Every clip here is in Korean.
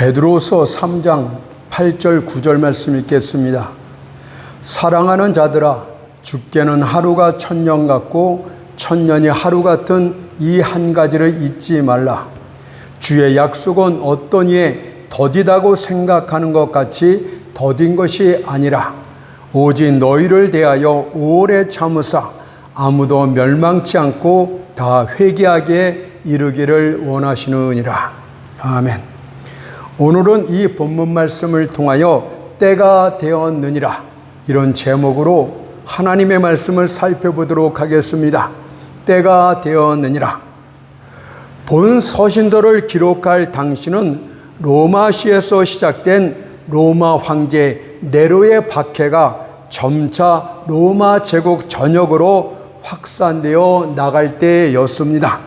베드로서 3장 8절 9절 말씀 읽겠습니다. 사랑하는 자들아, 주께는 하루가 천년 같고 천년이 하루 같은 이 한 가지를 잊지 말라. 주의 약속은 어떤 이에 더디다고 생각하는 것 같이 더딘 것이 아니라 오직 너희를 대하여 오래 참으사 아무도 멸망치 않고 다 회개하게 이르기를 원하시느니라. 아멘. 오늘은 이 본문 말씀을 통하여 때가 되었느니라, 이런 제목으로 하나님의 말씀을 살펴보도록 하겠습니다. 때가 되었느니라. 본 서신서를 기록할 당시는 로마시에서 시작된 로마 황제 네로의 박해가 점차 로마 제국 전역으로 확산되어 나갈 때였습니다.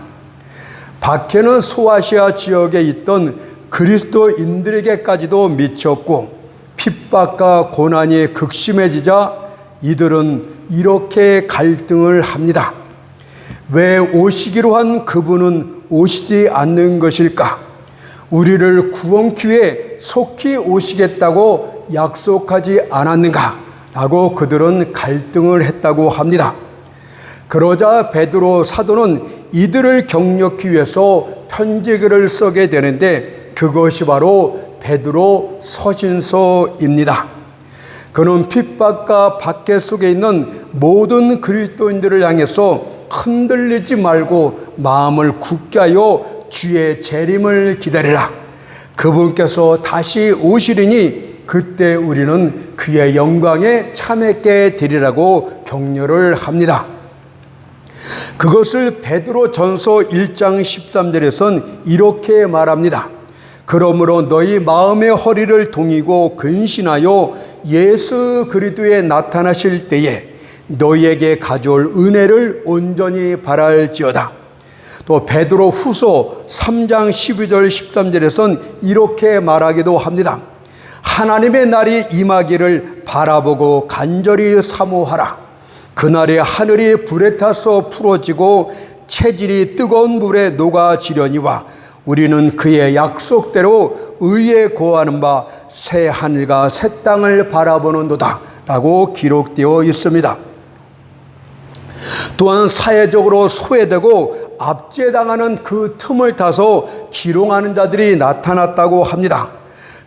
박해는 소아시아 지역에 있던 그리스도인들에게까지도 미쳤고 핍박과 고난이 극심해지자 이들은 이렇게 갈등을 합니다. 왜 오시기로 한 그분은 오시지 않는 것일까? 우리를 구원 기회에 속히 오시겠다고 약속하지 않았는가? 라고 그들은 갈등을 했다고 합니다. 그러자 베드로 사도는 이들을 격려하기 위해서 편지글을 쓰게 되는데 그것이 바로 베드로 서신서입니다. 그는 핍박과 박해 속에 있는 모든 그리스도인들을 향해서 흔들리지 말고 마음을 굳게 하여 주의 재림을 기다리라. 그분께서 다시 오시리니 그때 우리는 그의 영광에 참여하게 되리라고 격려를 합니다. 그것을 베드로 전서 1장 13절에선 이렇게 말합니다. 그러므로 너희 마음의 허리를 동이고 근신하여 예수 그리스도에 나타나실 때에 너희에게 가져올 은혜를 온전히 바랄지어다. 또 베드로 후서 3장 12절 13절에선 이렇게 말하기도 합니다. 하나님의 날이 임하기를 바라보고 간절히 사모하라. 그날에 하늘이 불에 타서 풀어지고 체질이 뜨거운 물에 녹아지려니와 우리는 그의 약속대로 의에 거하는 바 새 하늘과 새 땅을 바라보는도다 라고 기록되어 있습니다. 또한 사회적으로 소외되고 압제당하는 그 틈을 타서 기롱하는 자들이 나타났다고 합니다.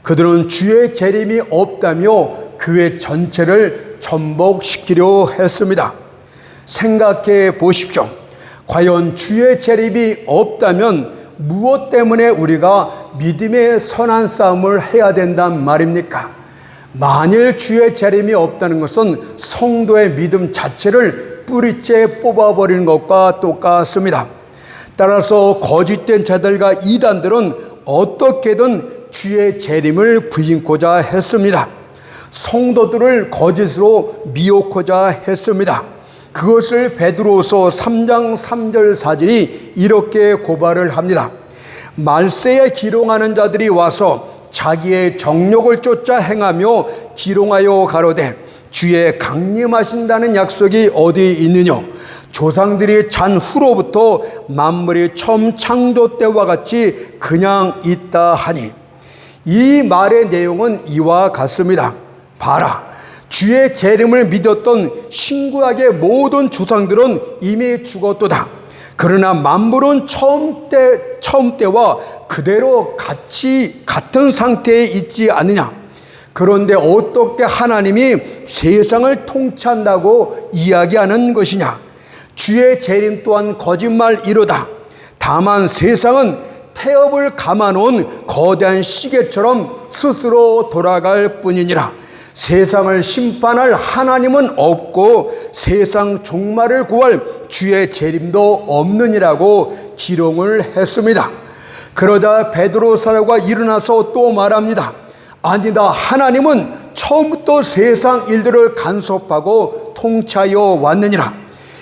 그들은 주의 재림이 없다며 교회 전체를 전복시키려 했습니다. 생각해 보십시오. 과연 주의 재림이 없다면 무엇 때문에 우리가 믿음의 선한 싸움을 해야 된단 말입니까? 만일 주의 재림이 없다는 것은 성도의 믿음 자체를 뿌리째 뽑아버리는 것과 똑같습니다. 따라서 거짓된 자들과 이단들은 어떻게든 주의 재림을 부인코자 했습니다. 성도들을 거짓으로 미혹하자 했습니다. 그것을 베드로서 3장 3절 4절이 이렇게 고발을 합니다. 말세에 기롱하는 자들이 와서 자기의 정욕을 쫓아 행하며 기롱하여 가로되 주의 강림하신다는 약속이 어디 있느냐? 조상들이 잔 후로부터 만물이 처음 창조 때와 같이 그냥 있다 하니, 이 말의 내용은 이와 같습니다. 봐라, 주의 재림을 믿었던 신구약의 모든 조상들은 이미 죽었도다. 그러나 만물은 처음 때와 그대로 같은 상태에 있지 않느냐? 그런데 어떻게 하나님이 세상을 통치한다고 이야기하는 것이냐? 주의 재림 또한 거짓말이로다. 다만 세상은 태엽을 감아놓은 거대한 시계처럼 스스로 돌아갈 뿐이니라. 세상을 심판할 하나님은 없고 세상 종말을 구할 주의 재림도 없느니라고 기롱을 했습니다. 그러자 베드로 사도가 일어나서 또 말합니다. 아니다, 하나님은 처음부터 세상 일들을 간섭하고 통치하여 왔느니라.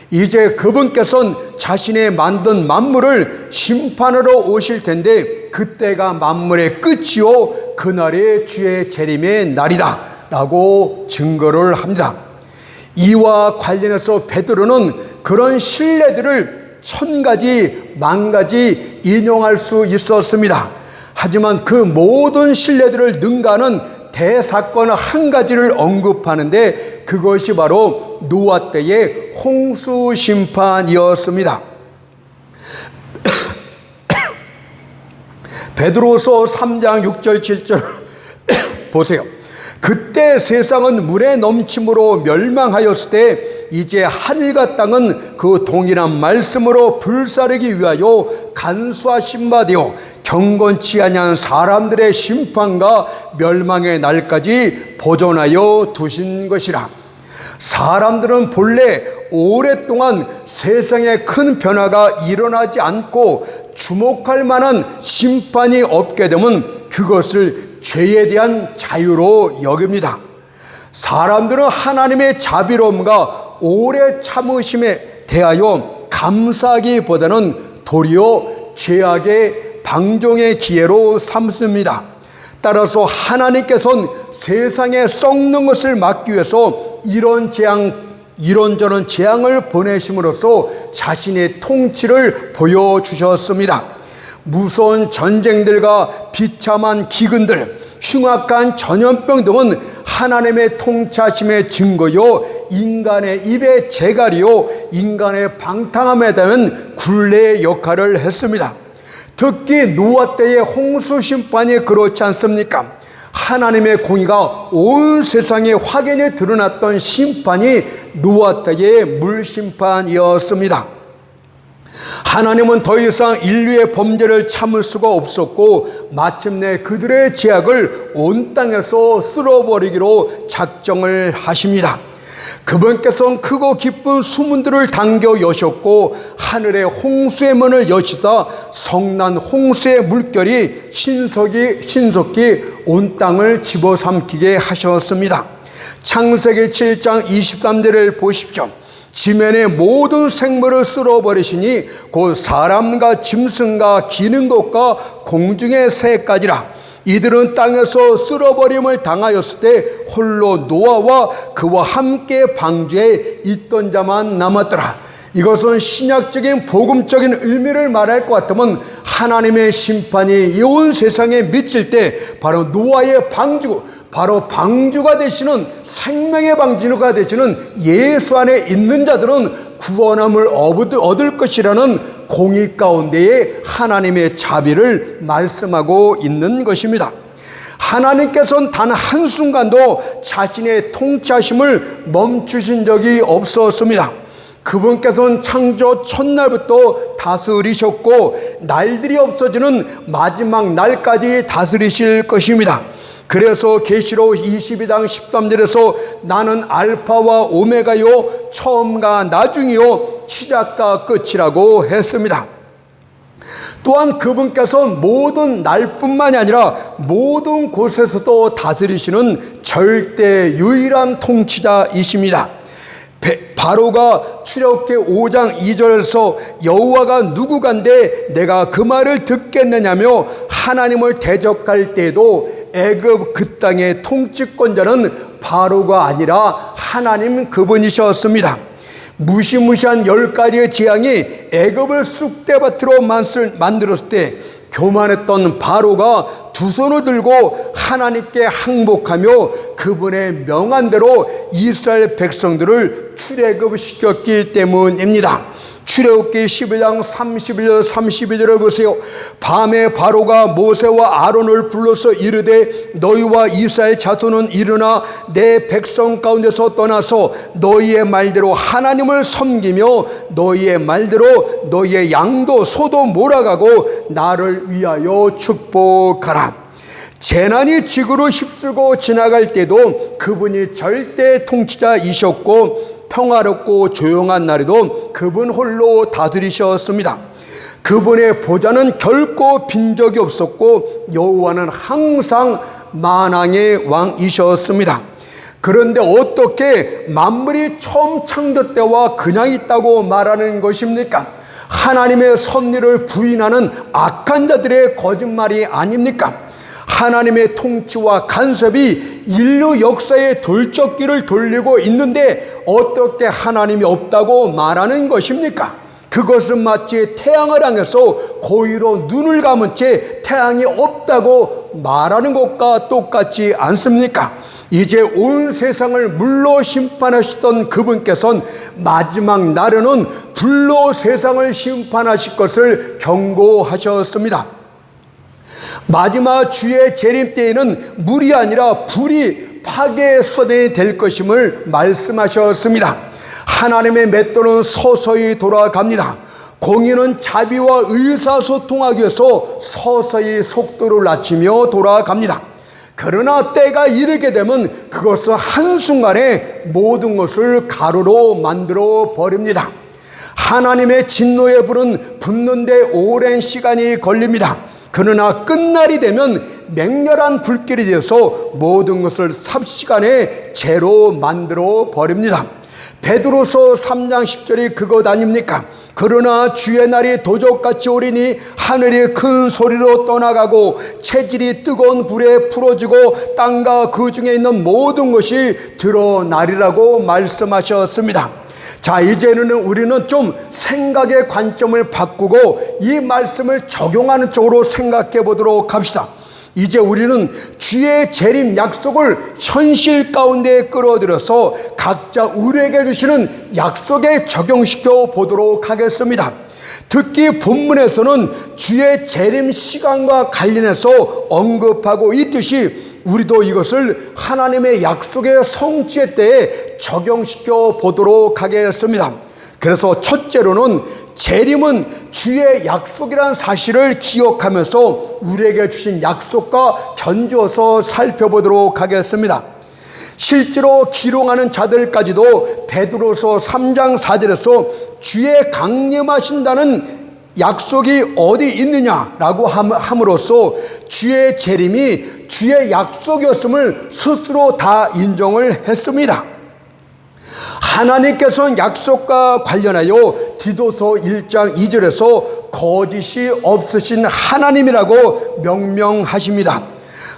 이제 그분께서는 자신의 만든 만물을 심판하러 오실 텐데 그때가 만물의 끝이요 그날이 주의 재림의 날이다 라고 증거를 합니다. 이와 관련해서 베드로는 그런 신뢰들을 1000가지, 10,000가지 인용할 수 있었습니다. 하지만 그 모든 신뢰들을 능가하는 대사건 한 가지를 언급하는데 그것이 바로 노아 때의 홍수 심판이었습니다. 베드로서 3장 6절 7절 보세요. 그때 세상은 물의 넘침으로 멸망하였을 때 이제 하늘과 땅은 그 동일한 말씀으로 불사르기 위하여 간수하신 바 되어 경건치 아니한 사람들의 심판과 멸망의 날까지 보존하여 두신 것이라. 사람들은 본래 오랫동안 세상에 큰 변화가 일어나지 않고 주목할 만한 심판이 없게 되면 그것을 죄에 대한 자유로 여깁니다. 사람들은 하나님의 자비로움과 오래 참으심에 대하여 감사하기보다는 도리어 죄악의 방종의 기회로 삼습니다. 따라서 하나님께서는 세상에 썩는 것을 막기 위해서 이런저런 재앙을 보내심으로써 자신의 통치를 보여주셨습니다. 무서운 전쟁들과 비참한 기근들, 흉악한 전염병 등은 하나님의 통치하심의 증거요, 인간의 입의 재갈이요, 인간의 방탕함에 대한 굴레의 역할을 했습니다. 특히 노아 때의 홍수 심판이 그렇지 않습니까? 하나님의 공의가 온 세상에 확연히 드러났던 심판이 노아 때의 물심판이었습니다. 하나님은 더 이상 인류의 범죄를 참을 수가 없었고 마침내 그들의 죄악을 온 땅에서 쓸어버리기로 작정을 하십니다. 그분께서는 크고 깊은 수문들을 당겨 여셨고 하늘의 홍수의 문을 여시사 성난 홍수의 물결이 신속히 온 땅을 집어삼키게 하셨습니다. 창세기 7장 23절을 보십시오. 지면의 모든 생물을 쓸어버리시니 곧 사람과 짐승과 기는 것과 공중의 새까지라. 이들은 땅에서 쓸어버림을 당하였을 때 홀로 노아와 그와 함께 방주에 있던 자만 남았더라. 이것은 신약적인 복음적인 의미를 말할 것 같으면 하나님의 심판이 온 세상에 미칠 때 바로 노아의 방주, 바로 방주가 되시는 생명의 방주가 되시는 예수 안에 있는 자들은 구원함을 얻을 것이라는 공의 가운데에 하나님의 자비를 말씀하고 있는 것입니다. 하나님께서는 단 한순간도 자신의 통치하심을 멈추신 적이 없었습니다. 그분께서는 창조 첫날부터 다스리셨고 날들이 없어지는 마지막 날까지 다스리실 것입니다. 그래서 계시록 22장 13절에서 나는 알파와 오메가요 처음과 나중이요 시작과 끝이라고 했습니다. 또한 그분께서 모든 날뿐만이 아니라 모든 곳에서도 다스리시는 절대 유일한 통치자이십니다. 바로가 출애굽기 5장 2절에서 여호와가 누구간데 내가 그 말을 듣겠느냐며 하나님을 대적할 때에도 애굽 그 땅의 통치권자는 바로가 아니라 하나님 그분이셨습니다. 무시무시한 10가지의 재앙이 애굽을 쑥대밭으로 만들었을 때 교만했던 바로가 두 손을 들고 하나님께 항복하며 그분의 명한대로 이스라엘 백성들을 출애굽시켰기 때문입니다. 출애굽기 12장 31절 32절을 보세요. 밤에 바로가 모세와 아론을 불러서 이르되 너희와 이스라엘 자손은 일어나 내 백성 가운데서 떠나서 너희의 말대로 하나님을 섬기며 너희의 말대로 너희의 양도 소도 몰아가고 나를 위하여 축복하라. 재난이 지구를 휩쓸고 지나갈 때도 그분이 절대 통치자이셨고 평화롭고 조용한 날에도 그분 홀로 다스리셨습니다. 그분의 보좌는 결코 빈 적이 없었고 여호와는 항상 만왕의 왕이셨습니다. 그런데 어떻게 만물이 처음 창조 때와 그냥 있다고 말하는 것입니까? 하나님의 섭리를 부인하는 악한 자들의 거짓말이 아닙니까? 하나님의 통치와 간섭이 인류 역사의 돌적기를 돌리고 있는데 어떻게 하나님이 없다고 말하는 것입니까? 그것은 마치 태양을 향해서 고의로 눈을 감은 채 태양이 없다고 말하는 것과 똑같지 않습니까? 이제 온 세상을 물로 심판하시던 그분께서는 마지막 날에는 불로 세상을 심판하실 것을 경고하셨습니다. 마지막 주의 재림 때에는 물이 아니라 불이 파괴의 수단이 될 것임을 말씀하셨습니다. 하나님의 맷돌은 서서히 돌아갑니다. 공의는 자비와 의사소통하기 위해서 서서히 속도를 낮추며 돌아갑니다. 그러나 때가 이르게 되면 그것은 한순간에 모든 것을 가루로 만들어 버립니다. 하나님의 진노의 불은 붙는데 오랜 시간이 걸립니다. 그러나 끝날이 되면 맹렬한 불길이 되어서 모든 것을 삽시간에 재로 만들어 버립니다. 베드로서 3장 10절이 그것 아닙니까? 그러나 주의 날이 도적같이 오리니 하늘이 큰 소리로 떠나가고 체질이 뜨거운 불에 풀어지고 땅과 그 중에 있는 모든 것이 드러나리라고 말씀하셨습니다. 자, 이제는 우리는 좀 생각의 관점을 바꾸고 이 말씀을 적용하는 쪽으로 생각해 보도록 합시다. 이제 우리는 주의 재림 약속을 현실 가운데 끌어들여서 각자 우리에게 주시는 약속에 적용시켜 보도록 하겠습니다. 특히 본문에서는 주의 재림 시간과 관련해서 언급하고 있듯이 우리도 이것을 하나님의 약속의 성취의 때에 적용시켜 보도록 하겠습니다. 그래서 첫째로는 재림은 주의 약속이라는 사실을 기억하면서 우리에게 주신 약속과 견주어서 살펴보도록 하겠습니다. 실제로 기롱하는 자들까지도 베드로서 3장 4절에서 주의 강림하신다는 약속이 어디 있느냐라고 함으로써 주의 재림이 주의 약속이었음을 스스로 다 인정을 했습니다. 하나님께서는 약속과 관련하여 디도서 1장 2절에서 거짓이 없으신 하나님이라고 명명하십니다.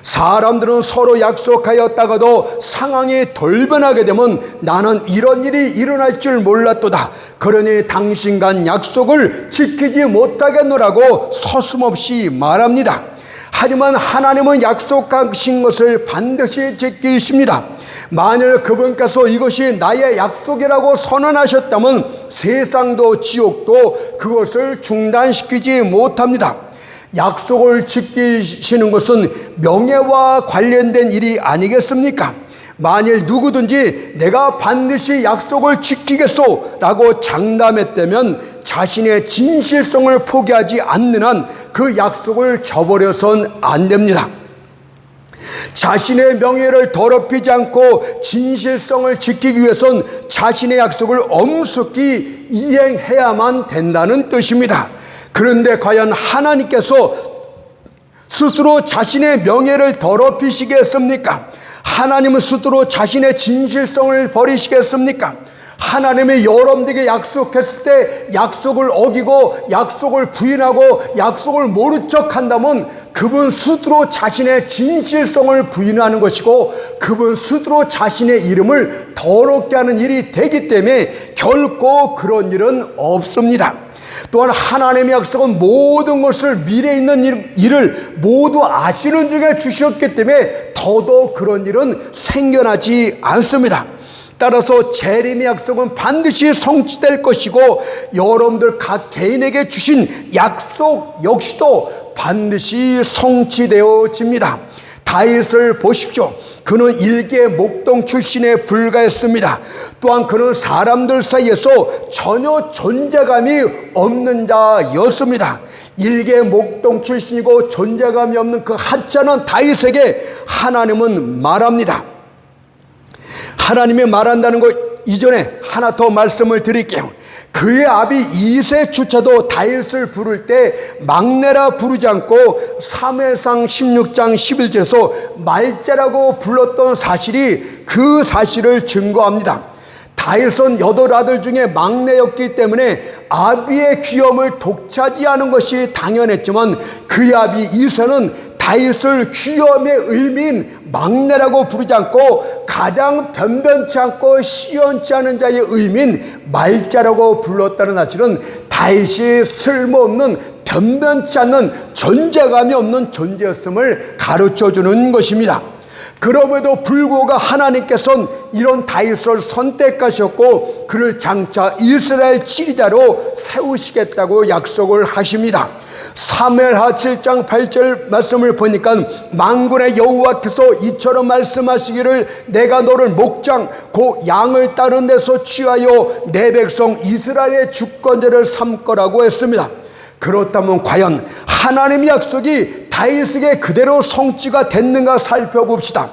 사람들은 서로 약속하였다가도 상황이 돌변하게 되면 나는 이런 일이 일어날 줄 몰랐도다. 그러니 당신간 약속을 지키지 못하겠노라고 서슴없이 말합니다. 하지만 하나님은 약속하신 것을 반드시 지키십니다. 만일 그분께서 이것이 나의 약속이라고 선언하셨다면 세상도 지옥도 그것을 중단시키지 못합니다. 약속을 지키시는 것은 명예와 관련된 일이 아니겠습니까? 만일 누구든지 내가 반드시 약속을 지키겠소 라고 장담했다면 자신의 진실성을 포기하지 않는 한 그 약속을 저버려선 안 됩니다. 자신의 명예를 더럽히지 않고 진실성을 지키기 위해선 자신의 약속을 엄숙히 이행해야만 된다는 뜻입니다. 그런데 과연 하나님께서 스스로 자신의 명예를 더럽히시겠습니까? 하나님은 스스로 자신의 진실성을 버리시겠습니까? 하나님이 여러분들에게 약속했을 때 약속을 어기고 약속을 부인하고 약속을 모른 척 한다면 그분 스스로 자신의 진실성을 부인하는 것이고 그분 스스로 자신의 이름을 더럽게 하는 일이 되기 때문에 결코 그런 일은 없습니다. 또한 하나님의 약속은 모든 것을 미래에 있는 일을 모두 아시는 중에 주셨기 때문에 더더욱 그런 일은 생겨나지 않습니다. 따라서 재림의 약속은 반드시 성취될 것이고 여러분들 각 개인에게 주신 약속 역시도 반드시 성취되어집니다. 다윗을 보십시오. 그는 일개 목동 출신에 불과했습니다. 또한 그는 사람들 사이에서 전혀 존재감이 없는 자였습니다. 일개 목동 출신이고 존재감이 없는 그 하찮은 다윗에게 하나님은 말합니다. 하나님이 말한다는 것 이전에 하나 더 말씀을 드릴게요. 그의 아비 이새주차도 다윗을 부를 때 막내라 부르지 않고 사무엘상 16장 11절에서 말자라고 불렀던 사실이 그 사실을 증거합니다. 다윗은 8아들 중에 막내였기 때문에 아비의 귀염을 독차지하는 것이 당연했지만 그의 아비 이새는 다윗을 귀염의 의미인 막내라고 부르지 않고 가장 변변치 않고 시원치 않은 자의 의미인 말자라고 불렀다는 사실은 다윗이 쓸모없는 변변치 않는 존재감이 없는 존재였음을 가르쳐주는 것입니다. 그럼에도 불구하고 하나님께서는 이런 다윗을 선택하셨고 그를 장차 이스라엘 지리자로 세우시겠다고 약속을 하십니다. 사무엘하 7장 8절 말씀을 보니까 만군의 여호와께서 이처럼 말씀하시기를 내가 너를 목장 곧 양을 따르는 데서 취하여 내 백성 이스라엘의 주권자를 삼거라고 했습니다. 그렇다면 과연 하나님의 약속이 다윗에게 그대로 성취가 됐는가 살펴봅시다.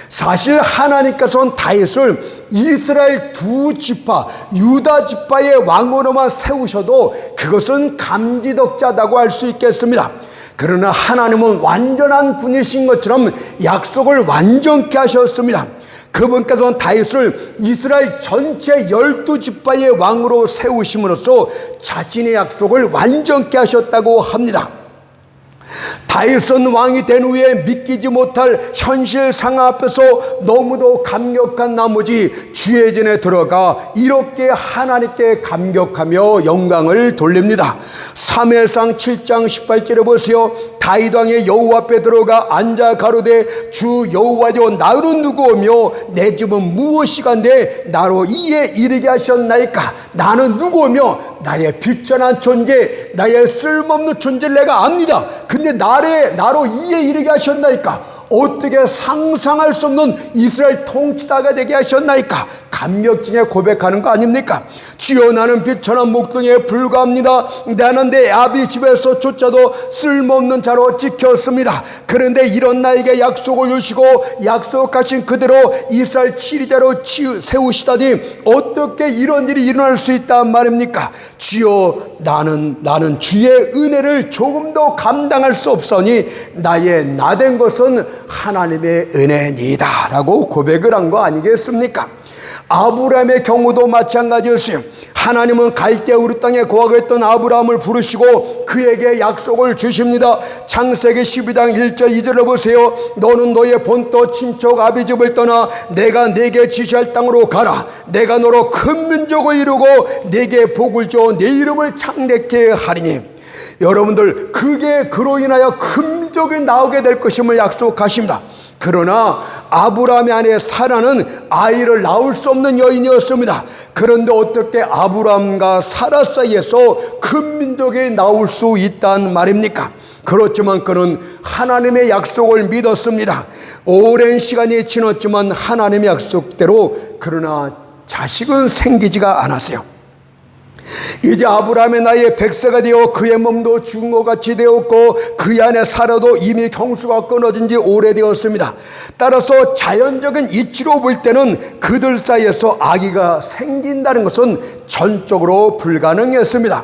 사실 하나님께서는 다윗을 이스라엘 두 지파 유다 지파의 왕으로만 세우셔도 그것은 감지덕자다고 할 수 있겠습니다. 그러나 하나님은 완전한 분이신 것처럼 약속을 완전케 하셨습니다. 그분께서는 다윗을 이스라엘 전체 12지파의 왕으로 세우심으로써 자신의 약속을 완전케 하셨다고 합니다. 다윗은 왕이 된 후에 믿기지 못할 현실 상황 앞에서 너무도 감격한 나머지 주의 전에 들어가 이렇게 하나님께 감격하며 영광을 돌립니다. 사무엘상 7장 18절에 보세요. 다윗 왕의 여호와 앞에 들어가 앉아 가로되 주 여호와여 나로 누구오며 내 집은 무엇이간데 나로 이에 이르게 하셨나이까. 나는 누구오며 나의 비천한 존재 나의 쓸모없는 존재를 내가 압니다. 근데 나로 이에 이르게 하셨나이까. 어떻게 상상할 수 없는 이스라엘 통치자가 되게 하셨나이까. 감격중에 고백하는 거 아닙니까? 주여 나는 비천한 목동에 불과합니다. 나는 내 아비 집에서 조차도 쓸모없는 자로 지켰습니다. 그런데 이런 나에게 약속을 주시고 약속하신 그대로 이스라엘 치리자로 세우시다니 어떻게 이런 일이 일어날 수 있단 말입니까? 주여 나는 주의 은혜를 조금 더 감당할 수 없으니 나의 나된 것은 하나님의 은혜니이다 라고 고백을 한 거 아니겠습니까? 아브라함의 경우도 마찬가지였어요. 하나님은 갈대 우르 땅에 거하겠던 아브라함을 부르시고 그에게 약속을 주십니다. 창세기 12장 1절 2절을 보세요. 너는 너의 본토 친척 아비 집을 떠나 내가 네게 지시할 땅으로 가라. 내가 너로 큰 민족을 이루고 네게 복을 줘 네 이름을 창대케 하리니. 여러분들 그게 그로 인하여 큰 민족이 나오게 될 것임을 약속하십니다. 그러나 아브라함의 아내 사라는 아이를 낳을 수 없는 여인이었습니다. 그런데 어떻게 아브라함과 사라 사이에서 큰 민족이 나올 수 있단 말입니까? 그렇지만 그는 하나님의 약속을 믿었습니다. 오랜 시간이 지났지만 하나님의 약속대로 그러나 자식은 생기지가 않았어요. 이제 아브라함의 나이에 100세가 되어 그의 몸도 죽은 것 같이 되었고 그 안에 살아도 이미 경수가 끊어진 지 오래되었습니다. 따라서 자연적인 이치로 볼 때는 그들 사이에서 아기가 생긴다는 것은 전적으로 불가능했습니다.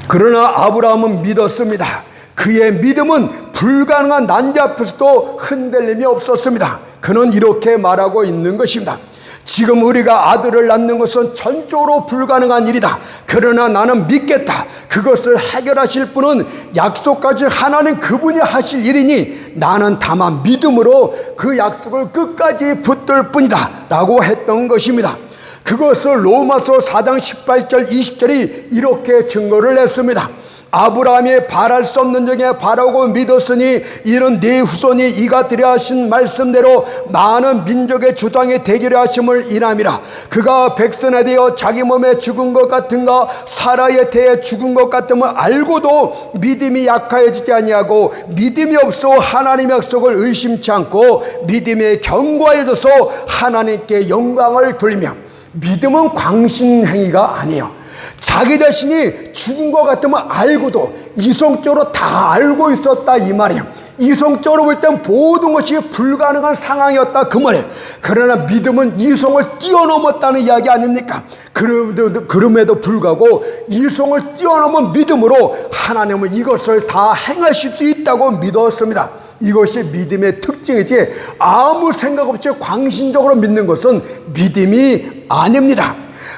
그러나 아브라함은 믿었습니다. 그의 믿음은 불가능한 난자 앞에서도 흔들림이 없었습니다. 그는 이렇게 말하고 있는 것입니다. 지금 우리가 아들을 낳는 것은 전적으로 불가능한 일이다. 그러나 나는 믿겠다. 그것을 해결하실 분은 약속까지 하나님 그분이 하실 일이니 나는 다만 믿음으로 그 약속을 끝까지 붙들 뿐이다 라고 했던 것입니다. 그것을 로마서 4장 18절 20절이 이렇게 증거를 했습니다. 아브라함이 바랄 수 없는 중에 바라고 믿었으니 이는 네 후손이 이가 되려 하신 말씀대로 많은 민족의 주장이 되기려 하심을 인함이라. 그가 백선에 대어 자기 몸에 죽은 것 같은가 사라에 대해 죽은 것 같음을 알고도 믿음이 약하여지지 아니하고 믿음이 없어 하나님의 약속을 의심치 않고 믿음에 견고하여져서 하나님께 영광을 돌리며. 믿음은 광신행위가 아니에요. 자기 자신이 죽은 것 같으면 알고도 이성적으로 다 알고 있었다 이 말이에요. 이성적으로 볼 땐 모든 것이 불가능한 상황이었다 그 말이에요. 그러나 믿음은 이성을 뛰어넘었다는 이야기 아닙니까? 그럼에도 불구하고 이성을 뛰어넘은 믿음으로 하나님은 이것을 다 행하실 수 있다고 믿었습니다. 이것이 믿음의 특징이지 아무 생각 없이 광신적으로 믿는 것은 믿음이 아닙니다.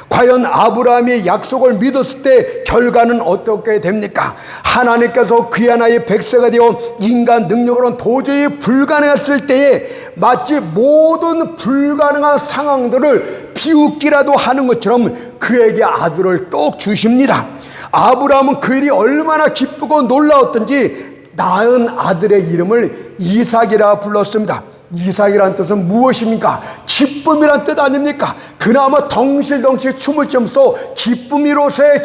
과연 아브라함이 약속을 믿었을 때 결과는 어떻게 됩니까? 하나님께서 그의 하나의 백성이 되어 인간 능력으로는 도저히 불가능했을 때에 마치 모든 불가능한 상황들을 비웃기라도 하는 것처럼 그에게 아들을 똑 주십니다. 아브라함은 그 일이 얼마나 기쁘고 놀라웠던지 낳은 아들의 이름을 이삭이라 불렀습니다. 이삭이란 뜻은 무엇입니까? 기쁨이란 뜻 아닙니까? 그나마 덩실덩실 춤을 추면서 기쁨이로세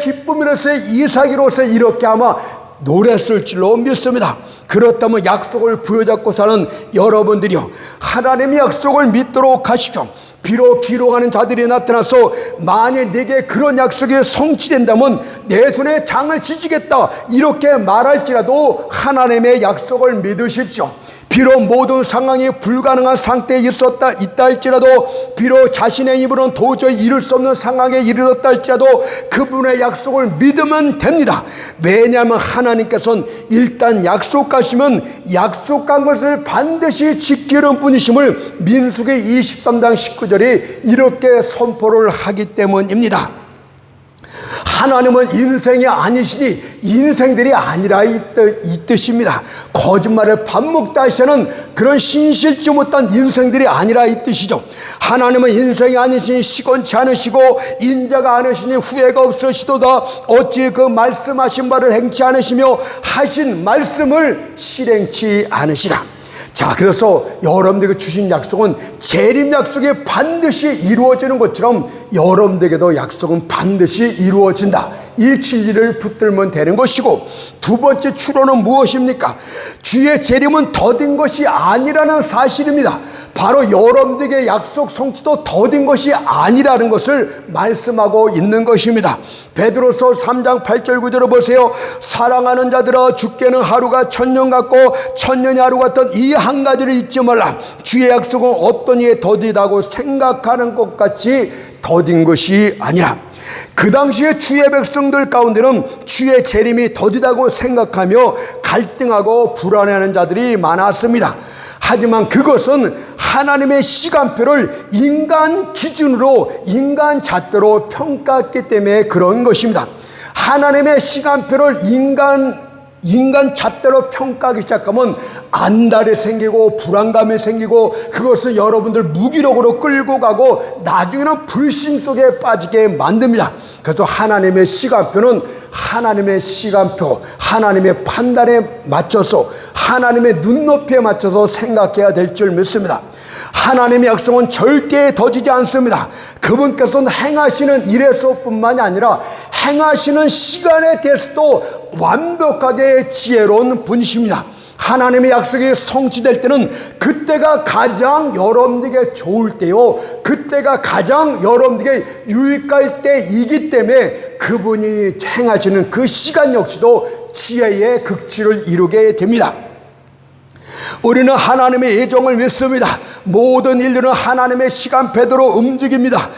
이삭이로세 이렇게 아마 노랬을 줄로 믿습니다. 그렇다면 약속을 부여잡고 사는 여러분들이요, 하나님의 약속을 믿도록 하십시오. 비록 기록하는 자들이 나타나서 만약 내게 그런 약속이 성취된다면 내 손에 장을 지지겠다 이렇게 말할지라도 하나님의 약속을 믿으십시오. 비록 모든 상황이 불가능한 상태에 있다 할지라도, 비록 자신의 힘으로는 도저히 이룰 수 없는 상황에 이르렀다 할지라도 그분의 약속을 믿으면 됩니다. 왜냐하면 하나님께서는 일단 약속하시면 약속한 것을 반드시 지키는 분이심을 민수기 23장 19절이 이렇게 선포를 하기 때문입니다. 하나님은 인생이 아니시니 인생들이 아니라 이 뜻입니다. 거짓말을 밥 먹다 하시는 그런 신실지 못한 인생들이 아니라 이 뜻이죠. 하나님은 인생이 아니시니 시건치 않으시고 인자가 않으시니 후회가 없으시도다. 어찌 그 말씀하신 바를 행치 않으시며 하신 말씀을 실행치 않으시라. 자, 그래서 여러분들에게 주신 약속은 재림 약속이 반드시 이루어지는 것처럼 여러분들에게도 약속은 반드시 이루어진다. 이 진리를 붙들면 되는 것이고, 두 번째 추론은 무엇입니까? 주의 재림은 더딘 것이 아니라는 사실입니다. 바로 여러분들에게 약속 성취도 더딘 것이 아니라는 것을 말씀하고 있는 것입니다. 베드로서 3장 8절 9절을 보세요. 사랑하는 자들아, 주께는 하루가 천년 같고 천년이 하루 같던 이 한 가지를 잊지 말라. 주의 약속은 어떤 이에 더디다고 생각하는 것 같이 더딘 것이 아니라. 그 당시에 주의 백성들 가운데는 주의 재림이 더디다고 생각하며 갈등하고 불안해하는 자들이 많았습니다. 하지만 그것은 하나님의 시간표를 인간 기준으로, 인간 잣대로 평가했기 때문에 그런 것입니다. 하나님의 시간표를 인간 잣대로 평가하기 시작하면 안달이 생기고 불안감이 생기고, 그것을 여러분들 무기력으로 끌고 가고 나중에는 불신 속에 빠지게 만듭니다. 그래서 하나님의 시간표는 하나님의 시간표, 하나님의 판단에 맞춰서, 하나님의 눈높이에 맞춰서 생각해야 될 줄 믿습니다. 하나님의 약속은 절대 더디지 않습니다. 그분께서는 행하시는 일에서뿐만이 아니라 행하시는 시간에 대해서도 완벽하게 지혜로운 분이십니다. 하나님의 약속이 성취될 때는 그때가 가장 여러분들에게 좋을 때요, 그때가 가장 여러분들에게 유익할 때이기 때문에 그분이 행하시는 그 시간 역시도 지혜의 극치를 이루게 됩니다. 우리는 하나님의 예정을 믿습니다. 모든 일들은 하나님의 시간표대로 움직입니다.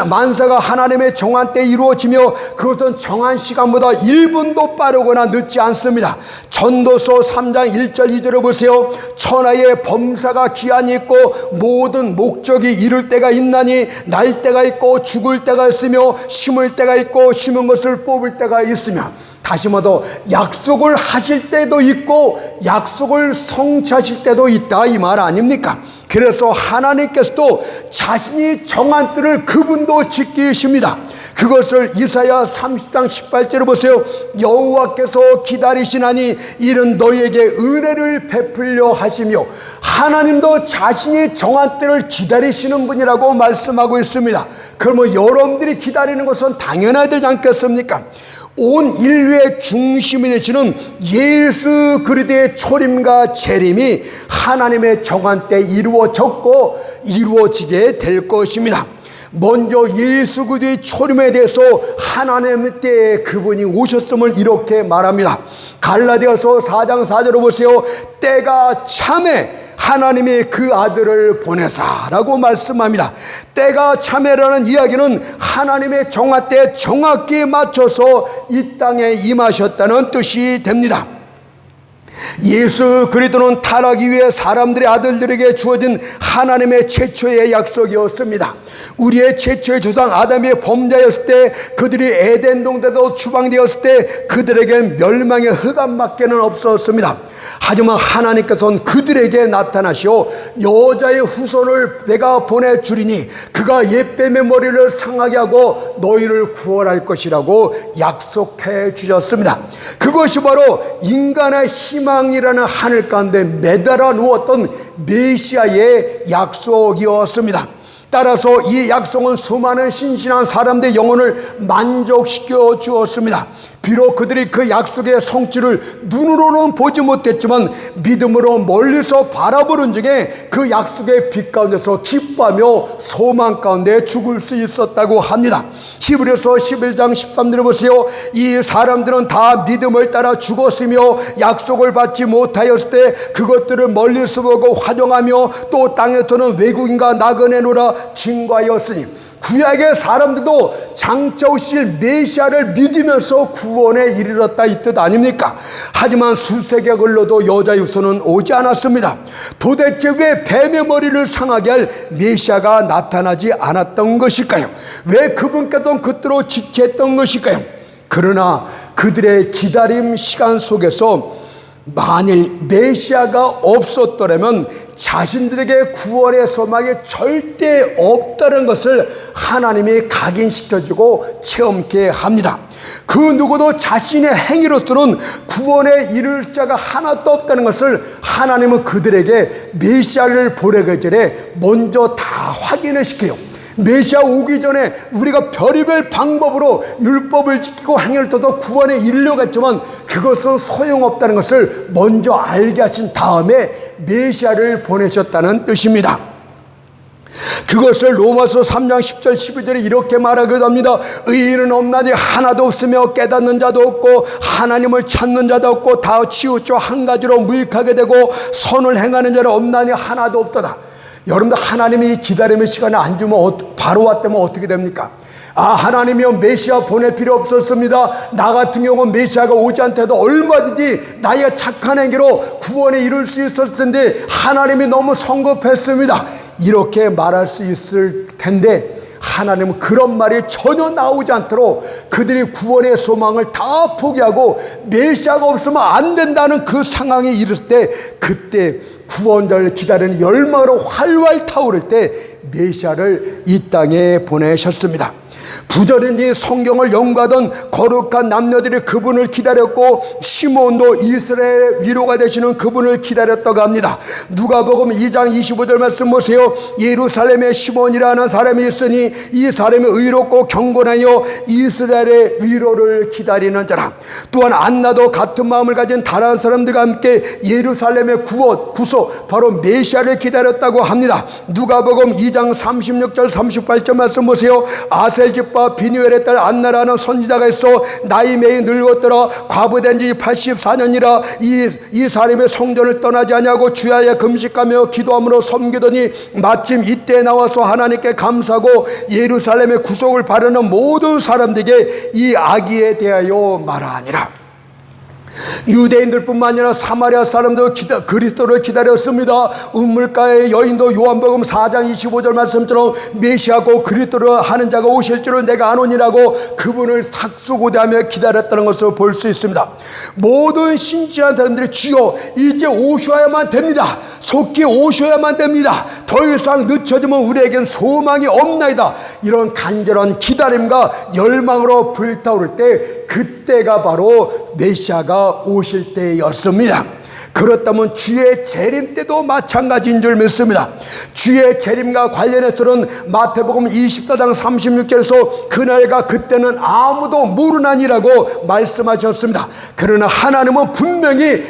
만사가 하나님의 정한 때 이루어지며 그것은 정한 시간보다 1분도 빠르거나 늦지 않습니다. 전도서 3장 1절 2절을 보세요. 천하의 범사가 기한이 있고 모든 목적이 이룰 때가 있나니 날 때가 있고 죽을 때가 있으며 심을 때가 있고 심은 것을 뽑을 때가 있으며. 다시 말해서 약속을 하실 때도 있고 약속을 성취하실 때도 있다, 이 말 아닙니까? 그래서 하나님께서도 자신이 정한 때를 그분도 지키십니다. 그것을 이사야 30장 18절을 보세요. 여호와께서 기다리시나니 이는 너희에게 은혜를 베풀려 하시며. 하나님도 자신이 정한 때를 기다리시는 분이라고 말씀하고 있습니다. 그러면 여러분들이 기다리는 것은 당연해야 되지 않겠습니까? 온 인류의 중심이 되시는 예수 그리스도의 초림과 재림이 하나님의 정한 때 이루어졌고 이루어지게 될 것입니다. 먼저 예수 그리스도의 초림에 대해서 하나님의 때에 그분이 오셨음을 이렇게 말합니다. 갈라디아서 4장 4절을 보세요. 때가 참에 하나님이 그 아들을 보내사라고 말씀합니다. 때가 참회라는 이야기는 하나님의 정화 때에 정확히 맞춰서 이 땅에 임하셨다는 뜻이 됩니다. 예수 그리스도는 타락 이후에 사람들의 아들들에게 주어진 하나님의 최초의 약속이었습니다. 우리의 최초의 조상 아담이 범죄였을 때, 그들이 에덴 동산에서 추방되었을 때 그들에게 멸망의 흑암밖에는 없었습니다. 하지만 하나님께서는 그들에게 나타나시어 여자의 후손을 내가 보내주리니 그가 옛뱀의 머리를 상하게 하고 너희를 구원할 것이라고 약속해 주셨습니다. 그것이 바로 인간의 희망이라는 하늘 가운데 매달아 누웠던 메시아의 약속이었습니다. 따라서 이 약속은 수많은 신실한 사람들의 영혼을 만족시켜 주었습니다. 비록 그들이 그 약속의 성취를 눈으로는 보지 못했지만 믿음으로 멀리서 바라보는 중에 그 약속의 빛 가운데서 기뻐하며 소망 가운데 죽을 수 있었다고 합니다. 히브리서 11장 13절을 보세요. 이 사람들은 다 믿음을 따라 죽었으며 약속을 받지 못하였을 때 그것들을 멀리서 보고 환영하며 또 땅에서는 외국인과 나그네노라 징과하였으니, 구약의 사람들도 장차 오실 메시아를 믿으면서 구원에 이르렀다 이 뜻 아닙니까? 하지만 수세기가 흘러도 여자의 후손은 오지 않았습니다. 도대체 왜 뱀의 머리를 상하게 할 메시아가 나타나지 않았던 것일까요? 왜 그분께서는 그때로 지체했던 것일까요? 그러나 그들의 기다림 시간 속에서 만일 메시아가 없었더라면 자신들에게 구원의 소망이 절대 없다는 것을 하나님이 각인시켜주고 체험케 합니다. 그 누구도 자신의 행위로서는 구원에 이를 자가 하나도 없다는 것을 하나님은 그들에게 메시아를 보내기 전에 먼저 다 확인을 시켜요. 메시아 오기 전에 우리가 별의별 방법으로 율법을 지키고 행위를 떠도 구원에 이르려갔지만 그것은 소용없다는 것을 먼저 알게 하신 다음에 메시아를 보내셨다는 뜻입니다. 그것을 로마서 3장 10절 12절에 이렇게 말하기도 합니다. 의인은 없나니 하나도 없으며 깨닫는 자도 없고 하나님을 찾는 자도 없고 다 치우쳐 한 가지로 무익하게 되고 선을 행하는 자는 없나니 하나도 없도다. 여러분들, 하나님이 이 기다림의 시간을 안 주면 바로 왔다면 어떻게 됩니까? 하나님이요, 메시아 보낼 필요 없었습니다. 나 같은 경우는 메시아가 오지 않더라도 얼마든지 나의 착한 행위로 구원에 이룰 수 있었을 텐데 하나님이 너무 성급했습니다. 이렇게 말할 수 있을 텐데 하나님은 그런 말이 전혀 나오지 않도록 그들이 구원의 소망을 다 포기하고 메시아가 없으면 안 된다는 그 상황에 이르을 때, 그때 구원자를 기다리는 열망으로 활활 타오를 때 메시아를 이 땅에 보내셨습니다. 부전인지 성경을 연구하던 거룩한 남녀들이 그분을 기다렸고 시몬도 이스라엘의 위로가 되시는 그분을 기다렸다고 합니다. 누가복음 2장 25절 말씀 보세요. 예루살렘에 시몬이라는 사람이 있으니 이 사람이 의롭고 경건하여 이스라엘의 위로를 기다리는 자라. 또한 안나도 같은 마음을 가진 다른 사람들과 함께 예루살렘의 구소 바로 메시아를 기다렸다고 합니다. 누가복음 2장 36절 38절 말씀 보세요. 아셀집과 비누엘의 딸 안나라는 선지자가 있어 나이 매이 늙었더라. 과부된 지 84년이라 이 사람의 성전을 떠나지 아니하고 주야에 금식하며 기도함으로 섬기더니 마침 이때 나와서 하나님께 감사하고 예루살렘의 구속을 바라는 모든 사람들에게 이 아기에 대하여 말하니라. 유대인들뿐만 아니라 사마리아 사람도 그리스도를 기다렸습니다. 우물가의 여인도 요한복음 4장 25절 말씀처럼 메시아고 그리스도를 하는 자가 오실 줄을 내가 아노니라고 그분을 삭수고대하며 기다렸다는 것을 볼 수 있습니다. 모든 신실한 사람들이 주여 이제 오셔야만 됩니다. 속히 오셔야만 됩니다. 더 이상 늦춰지면 우리에겐 소망이 없나이다. 이런 간절한 기다림과 열망으로 불타오를 때, 그때가 바로 메시아가 오실 때였습니다. 그렇다면 주의 재림 때도 마찬가지인 줄 믿습니다. 주의 재림과 관련해서는 마태복음 24장 36절에서 그날과 그때는 아무도 모르나니라고 말씀하셨습니다. 그러나 하나님은 분명히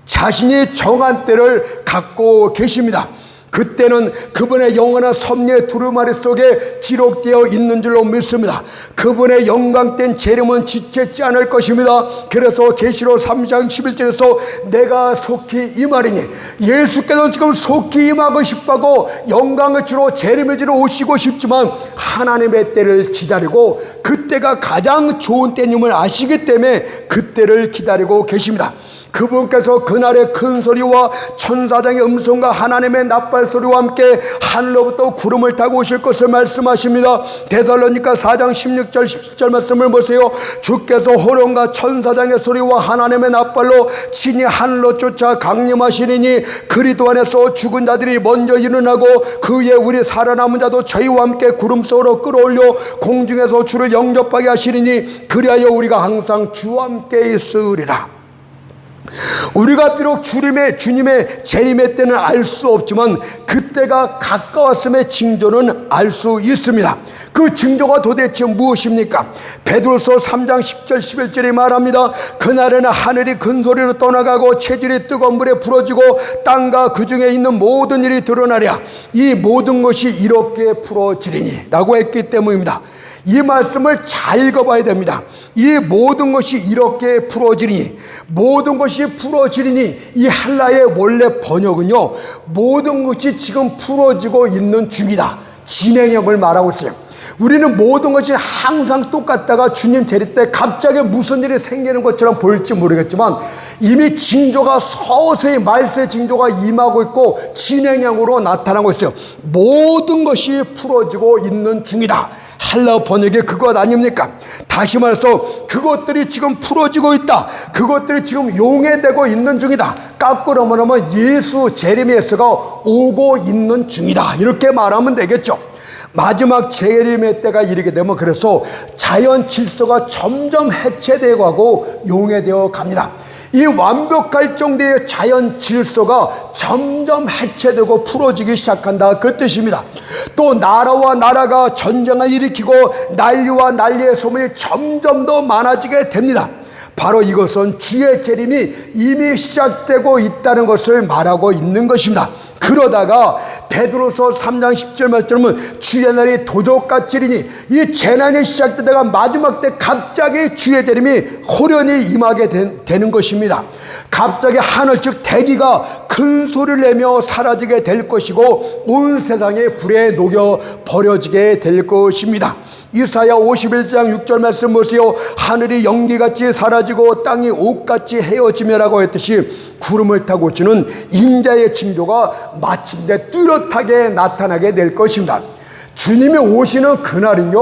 자신이 정한 때를 갖고 계십니다. 그때는 그분의 영원한 섭리의 두루마리 속에 기록되어 있는 줄로 믿습니다. 그분의 영광된 재림은 지체치 않을 것입니다. 그래서 계시록 3장 11절에서 내가 속히 임하리니, 예수께서는 지금 속히 임하고 싶어하고 영광을 주러 재림을 주러 오시고 싶지만 하나님의 때를 기다리고 그때가 가장 좋은 때임을 아시기 때문에 그때를 기다리고 계십니다. 그분께서 그날의 큰 소리와 천사장의 음성과 하나님의 나팔 소리와 함께 하늘로부터 구름을 타고 오실 것을 말씀하십니다. 데살로니가 4장 16절 17절 말씀을 보세요. 주께서 호령과 천사장의 소리와 하나님의 나팔로 친히 하늘로 쫓아 강림하시리니 그리스도 안에서 죽은 자들이 먼저 일어나고 그 위에 우리 살아남은 자도 저희와 함께 구름 속으로 끌어올려 공중에서 주를 영접하게 하시리니 그리하여 우리가 항상 주와 함께 있으리라. 우리가 비록 주님의 재림의 때는 알 수 없지만 그때가 가까웠음의 징조는 알 수 있습니다. 그 징조가 도대체 무엇입니까? 베드로서 3장 10절 11절이 말합니다. 그날에는 하늘이 큰 소리로 떠나가고 체질이 뜨거운 물에 부러지고 땅과 그 중에 있는 모든 일이 드러나랴. 이 모든 것이 이렇게 풀어지리니 라고 했기 때문입니다. 이 말씀을 잘 읽어봐야 됩니다. 이 모든 것이 이렇게 풀어지리니, 모든 것이 풀어지리니, 이 헬라의 원래 번역은요, 모든 것이 지금 풀어지고 있는 중이다, 진행형을 말하고 있어요. 우리는 모든 것이 항상 똑같다가 주님 재림 때 갑자기 무슨 일이 생기는 것처럼 보일지 모르겠지만 이미 징조가 서서히 말세 징조가 임하고 있고 진행형으로 나타나고 있어요. 모든 것이 풀어지고 있는 중이다. 헬라어 번역이 그것 아닙니까? 다시 말해서 그것들이 지금 풀어지고 있다. 그것들이 지금 용해되고 있는 중이다. 거꾸로 말하면 예수 재림의 예수가 오고 있는 중이다. 이렇게 말하면 되겠죠. 마지막 재림의 때가 이르게 되면 그래서 자연 질서가 점점 해체되어 가고 용해되어 갑니다. 이 완벽할 정도의 자연 질서가 점점 해체되고 풀어지기 시작한다, 그 뜻입니다. 또 나라와 나라가 전쟁을 일으키고 난리와 난리의 소문이 점점 더 많아지게 됩니다. 바로 이것은 주의 재림이 이미 시작되고 있다는 것을 말하고 있는 것입니다. 그러다가 베드로서 3장 10절 말씀은 주의 날이 도적같이 이르니, 이 재난이 시작되다가 마지막 때 갑자기 주의 재림이 호련히 임하게 되는 것입니다. 갑자기 하늘 즉 대기가 큰 소리를 내며 사라지게 될 것이고 온 세상에 불에 녹여 버려지게 될 것입니다. 이사야 51장 6절 말씀 보세요. 하늘이 연기같이 사라지고 땅이 옷같이 헤어지며라고 했듯이 구름을 타고 주는 인자의 징조가 마침내 뚜렷하게 나타나게 될 것입니다. 주님이 오시는 그날은요,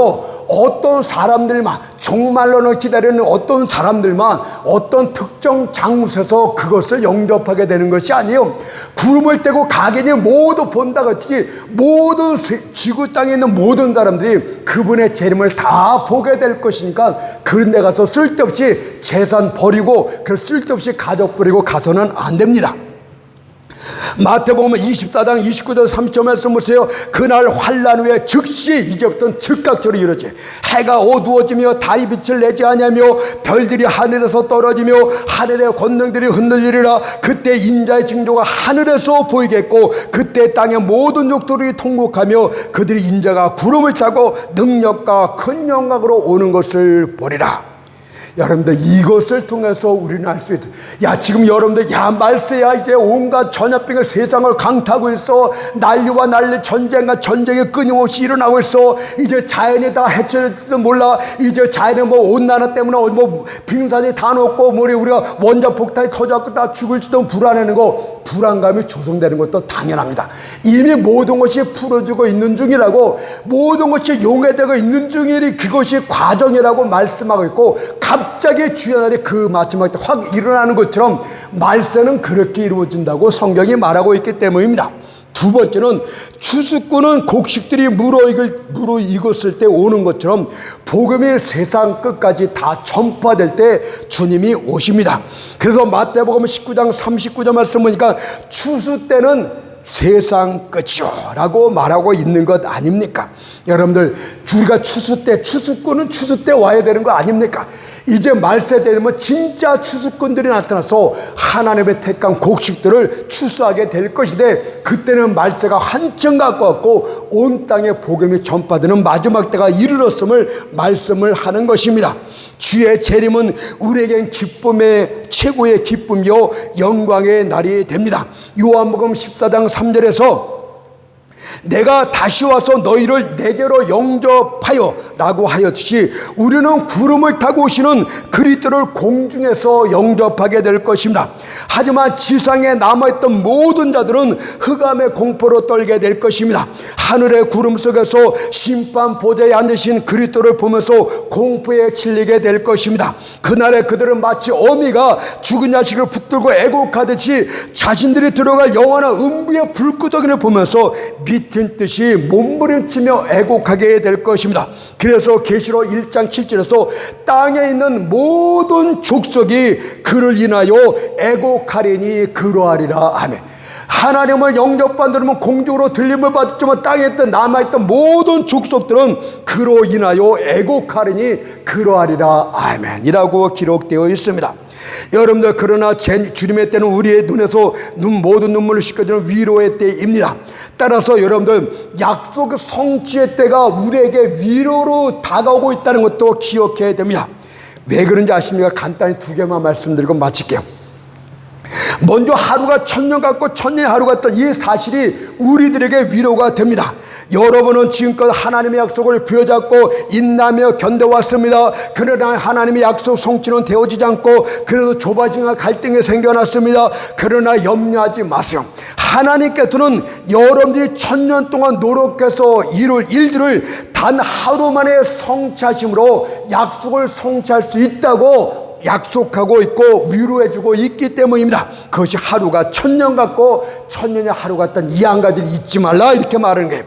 어떤 사람들만, 정말로는 기다리는 어떤 사람들만 어떤 특정 장소에서 그것을 영접하게 되는 것이 아니에요. 구름을 떼고 각인이 모두 본다 같이 모든 지구 땅에 있는 모든 사람들이 그분의 재림을 다 보게 될 것이니까 그런 데 가서 쓸데없이 재산 버리고 쓸데없이 가족 버리고 가서는 안 됩니다. 마태복음 24장 29절 30절 말씀 보세요. 그날 환난 후에 즉시, 이제부터는 즉각적으로 이루어지 해가 어두워지며 달이 빛을 내지 아니하며 별들이 하늘에서 떨어지며 하늘의 권능들이 흔들리리라. 그때 인자의 징조가 하늘에서 보이겠고 그때 땅의 모든 족들이 통곡하며 그들이 인자가 구름을 타고 능력과 큰 영광으로 오는 것을 보리라. 여러분들, 이것을 통해서 우리는 알 수 있어요. 야, 지금 여러분들, 야, 말세야 이제 온갖 전염병이 세상을 강타하고 있어. 난리와 난리, 전쟁과 전쟁이 끊임없이 일어나고 있어. 이제 자연이 다 해체될지도 몰라. 이제 자연이 뭐 온난화 때문에 뭐 빙산이 다 녹고 뭐 우리가 원자폭탄이 터져갖고 다 죽을지도 불안해하는 거, 불안감이 조성되는 것도 당연합니다. 이미 모든 것이 풀어지고 있는 중이라고, 모든 것이 용해되고 있는 중이니 그것이 과정이라고 말씀하고 있고, 갑자기 주의 날이 그 마지막 때 확 일어나는 것처럼 말세는 그렇게 이루어진다고 성경이 말하고 있기 때문입니다. 두 번째는 추수꾼은 곡식들이 무르익었을 때 오는 것처럼 복음이 세상 끝까지 다 전파될 때 주님이 오십니다. 그래서 마태복음 19장 39절 말씀 보니까 추수 때는 세상 끝이요 라고 말하고 있는 것 아닙니까? 여러분들, 우리가 추수 때, 추수꾼은 추수 때 와야 되는 거 아닙니까? 이제 말세 되면 진짜 추수꾼들이 나타나서 하나님의 택한 곡식들을 추수하게 될 것인데, 그때는 말세가 한층 가까웠고 온 땅에 복음이 전파되는 마지막 때가 이르렀음을 말씀을 하는 것입니다. 주의 재림은 우리에겐 기쁨의 최고의 기쁨이요 영광의 날이 됩니다. 요한복음 14장 3절에서 내가 다시 와서 너희를 내게로 영접하여 라고 하였듯이 우리는 구름을 타고 오시는 그리스도를 공중에서 영접하게 될 것입니다. 하지만 지상에 남아있던 모든 자들은 흑암의 공포로 떨게 될 것입니다. 하늘의 구름 속에서 심판 보좌에 앉으신 그리스도를 보면서 공포에 질리게 될 것입니다. 그날에 그들은 마치 어미가 죽은 자식을 붙들고 애곡하듯이 자신들이 들어갈 영원한 음부의 불구덩이를 보면서 미친 듯이 몸부림치며 애곡하게 될 것입니다. 그래서 계시록 1장 7절에서 땅에 있는 모든 족속이 그를 인하여 애곡하리니 그러하리라. 아멘. 하나님을 영접받으면 공중으로 들림을 받았지만 땅에 있던 남아있던 모든 족속들은 그로 인하여 애곡하리니 그러하리라. 아멘 이라고 기록되어 있습니다. 여러분들, 그러나 주님의 때는 우리의 눈에서 모든 눈물을 씻겨주는 위로의 때입니다. 따라서 여러분들, 약속 성취의 때가 우리에게 위로로 다가오고 있다는 것도 기억해야 됩니다. 왜 그런지 아십니까? 간단히 두 개만 말씀드리고 마칠게요. 먼저 하루가 천년 같고 천년이 하루 같던 이 사실이 우리들에게 위로가 됩니다. 여러분은 지금껏 하나님의 약속을 부여잡고 인내하며 견뎌왔습니다. 그러나 하나님의 약속 성취는 되어지지 않고 그래도 좁아짐과 갈등이 생겨났습니다. 그러나 염려하지 마세요. 하나님께서는 여러분들이 천년 동안 노력해서 이룰 일들을 단 하루 만에 성취하심으로 약속을 성취할 수 있다고 약속하고 있고 위로해주고 있기 때문입니다. 그것이 하루가 천년 같고 천년이 하루 같다는 이 한 가지를 잊지 말라, 이렇게 말하는 거예요.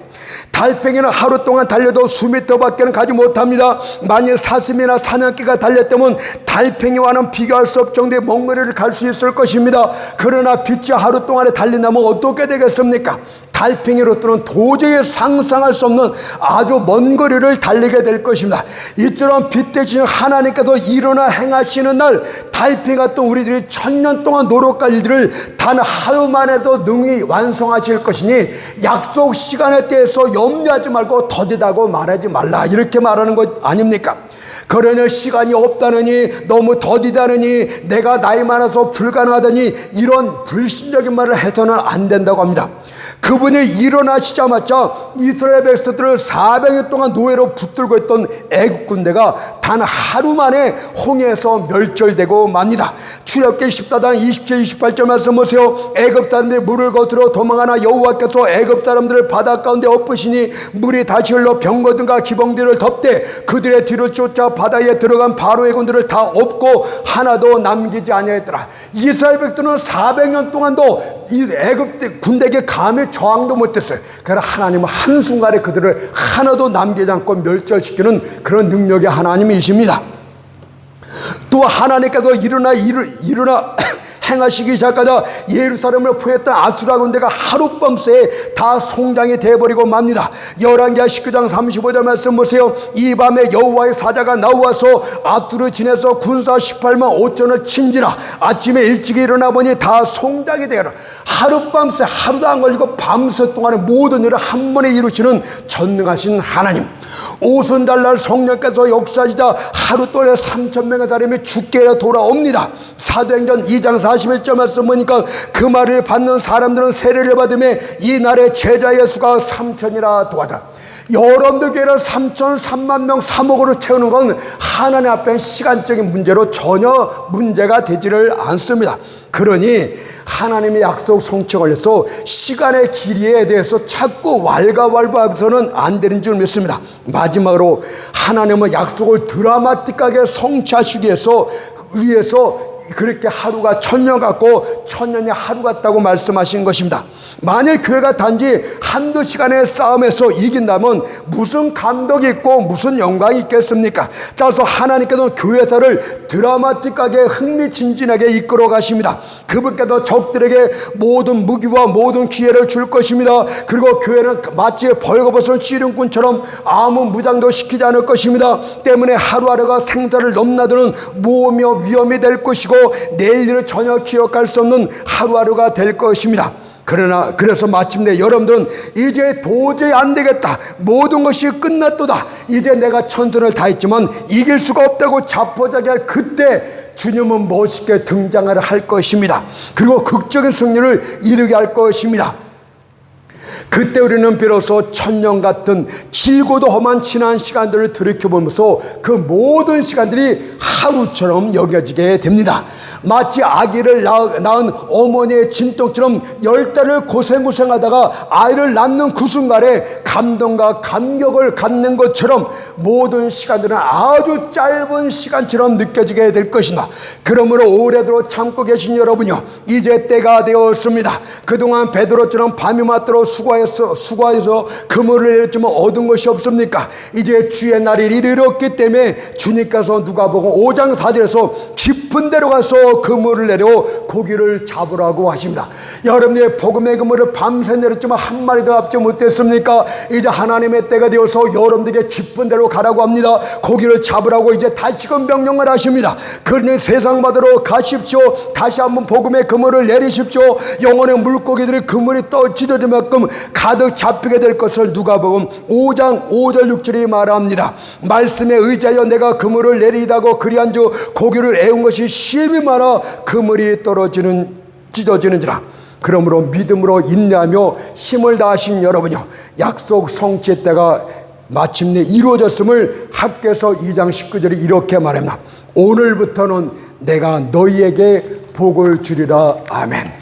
달팽이는 하루 동안 달려도 수미터 밖에는 가지 못합니다. 만일 사슴이나 사냥개가 달렸다면 달팽이와는 비교할 수 없을 정도의 먼 거리를 갈 수 있을 것입니다. 그러나 빛이 하루 동안에 달린다면 어떻게 되겠습니까? 달팽이로서는 도저히 상상할 수 없는 아주 먼 거리를 달리게 될 것입니다. 이처럼 빛 대신 하나님께서 일어나 행하시는 날, 달팽이 같은 우리들이 천년 동안 노력할 일들을 단 하루 만에도 능히 완성하실 것이니 약속 시간에 대해서 염려하지 말고 더디다고 말하지 말라, 이렇게 말하는 것 아닙니까? 그러니 시간이 없다느니, 너무 더디다느니, 내가 나이 많아서 불가능하다니, 이런 불신적인 말을 해서는 안 된다고 합니다. 그분이 일어나시자마자 이스라엘 백성들을 400년 동안 노예로 붙들고 있던 애국 군대가 단 하루 만에 홍해에서 멸절되고 맙니다. 출애굽기 14장 27, 28절 말씀 보세요. 애굽 사람들이 물을 거스러 도망하나 여호와께서 애굽 사람들을 바다 가운데 엎으시니 물이 다시 흘러 병거등과 기봉들을 덮되 그들의 뒤를 쫓아 바다에 들어간 바로의 군들을 다 엎고 하나도 남기지 아니하였더라. 이스라엘 백성들은 400년 동안도 이 애굽 군대에게 감히 저항도 못했어요. 그러나 하나님은 한순간에 그들을 하나도 남기지 않고 멸절시키는 그런 능력의 하나님이십니다. 또 하나님께서 일어나 행하시기 시작하자 예루살렘을 포했던 아수라 군대가 하룻밤새에 다 송장이 되어버리고 맙니다. 열왕기하 19장 35절 말씀 보세요. 이 밤에 여호와의 사자가 나와서 아투르 진에서 군사 18만 5천을 친지라. 아침에 일찍 일어나 보니 다 송장이 되어라. 하룻밤새, 하루도 안 걸리고 밤새 동안에 모든 일을 한 번에 이루시는 전능하신 하나님. 오순절날 성령께서 역사하시자 하루 동안에 3,000명의 사람이 죽게 돌아옵니다. 사도행전 2장 41절 말씀 보니까 그 말을 받는 사람들은 세례를 받으며 이 날에 제자 예수가 3,000이라 도하더라. 여러분들 교회를 3,000, 3만 명, 3억으로 채우는 건 하나님 앞에 시간적인 문제로 전혀 문제가 되지를 않습니다. 그러니 하나님의 약속 성취에 걸려서 시간의 길이에 대해서 자꾸 왈가왈부해서는 안 되는 줄 믿습니다. 마지막으로 하나님은 약속을 드라마틱하게 성취하시기 위해서 그렇게 하루가 천년 같고 천년이 하루 같다고 말씀하신 것입니다. 만일 교회가 단지 한두 시간의 싸움에서 이긴다면 무슨 감동이 있고 무슨 영광이 있겠습니까? 따라서 하나님께서 교회사를 드라마틱하게 흥미진진하게 이끌어 가십니다. 그분께서 적들에게 모든 무기와 모든 기회를 줄 것입니다. 그리고 교회는 마치 벌거벗은 씨름꾼처럼 아무 무장도 시키지 않을 것입니다. 때문에 하루하루가 생사를 넘나드는 모험이며 위험이 될 것이고 내일 일을 전혀 기억할 수 없는 하루하루가 될 것입니다. 그래서 마침내 여러분들은 이제 도저히 안 되겠다, 모든 것이 끝났도다, 이제 내가 천선을 다했지만 이길 수가 없다고 자포자기할 그때 주님은 멋있게 등장을 할 것입니다. 그리고 극적인 승리를 이루게 할 것입니다. 그때 우리는 비로소 천년 같은 길고도 험한 지난 시간들을 들이켜보면서 그 모든 시간들이 하루처럼 여겨지게 됩니다. 마치 아기를 낳은 어머니의 진통처럼 10달을 고생하다가 아이를 낳는 그 순간에 감동과 감격을 갖는 것처럼 모든 시간들은 아주 짧은 시간처럼 느껴지게 될 것이다. 그러므로 오래도록 참고 계신 여러분요, 이제 때가 되었습니다. 그동안 베드로처럼 밤이 맞도록 수고해서 그물을 내렸지만 얻은 것이 없습니까? 이제 주의 날이 이르렀기 때문에 주님께서 누가복음 5장 4절에서 깊은 데로 가서 그물을 내려 고기를 잡으라고 하십니다. 여러분의 복음의 그물을 밤새 내렸지만 한 마리도 잡지 못했습니까? 이제 하나님의 때가 되어서 여러분들에게 깊은 데로 가라고 합니다. 고기를 잡으라고 이제 다시금 명령을 하십니다. 그러니 세상 바다로 가십시오. 다시 한번 복음의 그물을 내리십시오. 영혼의 물고기들이 그물이 떠지더릴 만큼 가득 잡히게 될 것을 누가복음 5장 5절 6절이 말합니다. 말씀에 의지하여 내가 그물을 내리다고 그리한즉 고기를 애운 것이 심히 많아 그물이 찢어지는지라. 그러므로 믿음으로 인내하며 힘을 다하신 여러분요, 약속 성취의 때가 마침내 이루어졌음을 학개서 2장 19절이 이렇게 말합니다. 오늘부터는 내가 너희에게 복을 주리라. 아멘.